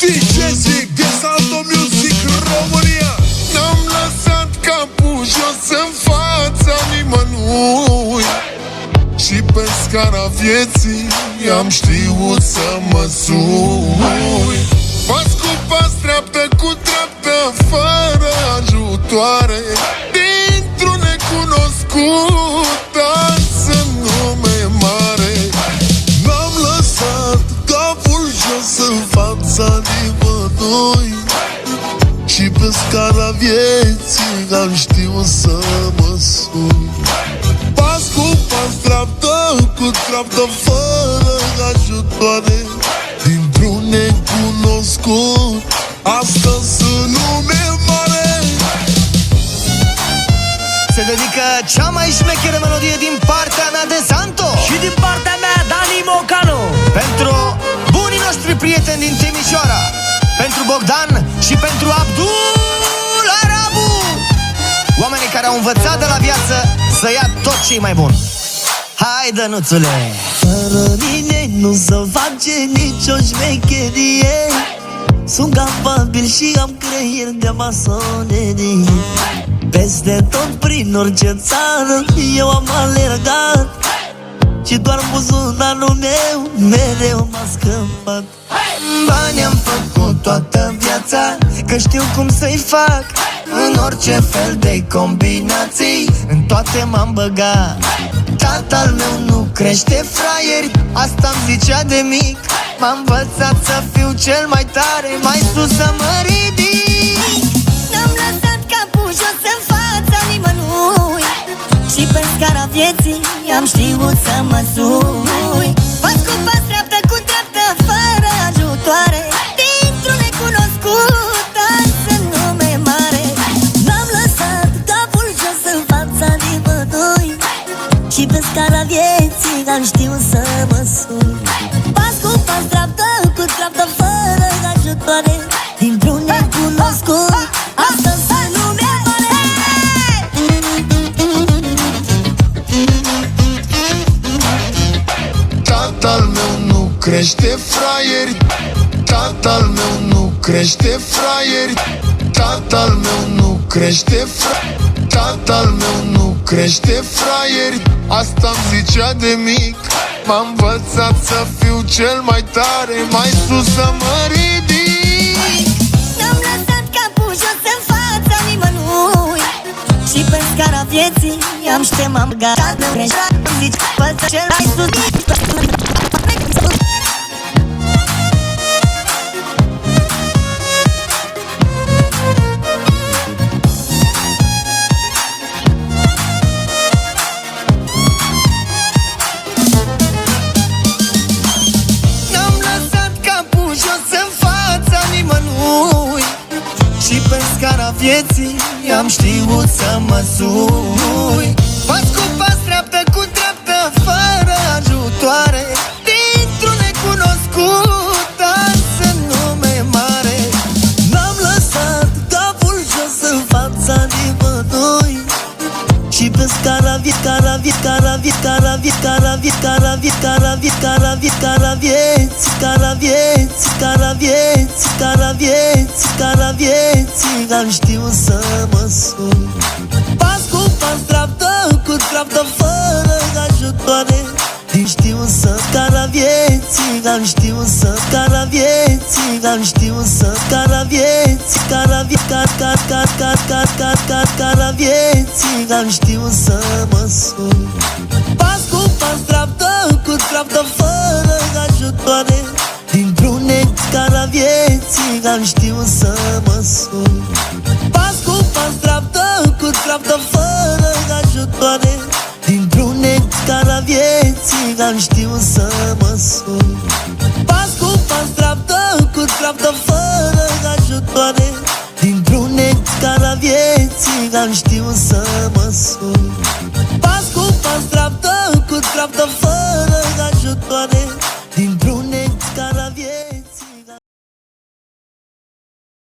DJ Zic de Salto Music România. N-am lăsat capul jos în fața nimănui și pe scara vieții am știut să mă sui. Pas cu pas, treaptă cu treaptă, fără ajutoare, dintr-un necunoscut, dans în nume mare. N-am lăsat capul jos în fața nimănui și pe scara vieții am știut să mă sui. Pas cu pas, treaptă cu treaptă, fără ajutoare, dintr-un necunoscut, astăzi sunt nume mare. Se dedică cea mai șmecheră melodie din partea mea de Santo și din partea mea Dani Mocanu, pentru bunii noștri prieteni din Timișoara, pentru Bogdan și pentru Abdul Arabu, oamenii care au învățat de la viață să ia tot ce-i mai bun. Hai, Dănuțule! Fără mine nu se face nicio șmecherie, sunt capabil și am creier de masonerie. Peste tot, prin orice țară, eu am alergat și doar buzunarul meu mereu m-a scăpat. Bani am făcut toată viața, că știu cum să-i fac. În orice fel de combinații, în toate m-am băgat. Tatăl meu nu crește fraieri, asta-mi zicea de mic. M-a învățat să fiu cel mai tare, mai sus să mă ridic. N-am lăsat capul jos în fața nimănui și pe scara vieții am știut să mă sui. Pas cu pas, treaptă cu treaptă, fără ajutoare, dintr-un necunoscut, dans în nume mare. N-am lăsat capul jos în fața nimănui și pe scara vieții am știut să mă sui. Pas cu pas, treaptă cu treaptă, fără ajutoare, dintr-un necunoscut, astăzi sunt nume mare. Tatăl meu nu crește fraieri, tatăl meu nu crește fraieri, tatăl meu nu crește fraieri, tatăl meu nu crește fraieri, asta-mi zicea de mic. M-a învățat să fiu cel mai tare, mai sus să mă ridic. N-am lăsat capul jos în fața nimănui și pe scara vieții am m-am băgat. Zici, păță cel mai sus. N-am lăsat capul jos în fața nimănui și pe scara vieții am știut să mă sui. Pas cu pas, treaptă cu treaptă, fără ajutoare, dintr-un necunoscut, dans în nume mare. N-am lăsat capul jos în fața nimănui și pe scara vieții, scara vieții, scara vieții, scara vieții, scara vieții, scara vieții, scara vieții, scara vieții, scara vieții, scara vieții, scara vieții, scara vieții, am știut să mă sui. Pas cu pas, treaptă cu treaptă, fără ajutoare, din știut să scara vieții, am știut să scara vieții, am știut să scara vieții, scara vieții, scara vieții, am știut să mă sui. Pas cu pas, treaptă cu treaptă, fără ajutoare, dintr-un scara vieții, am știut să mă sui. Pas cu pas, treaptă cu treaptă, fără ajutoare, dintr-un scara vieții, am știut să mă sui. Pas cu pas, treaptă cu treaptă, fără ajutoare, dintr-un scara vieții, am știut să mă sui. Pas cu pas, treaptă cu treaptă, fără ajutoare,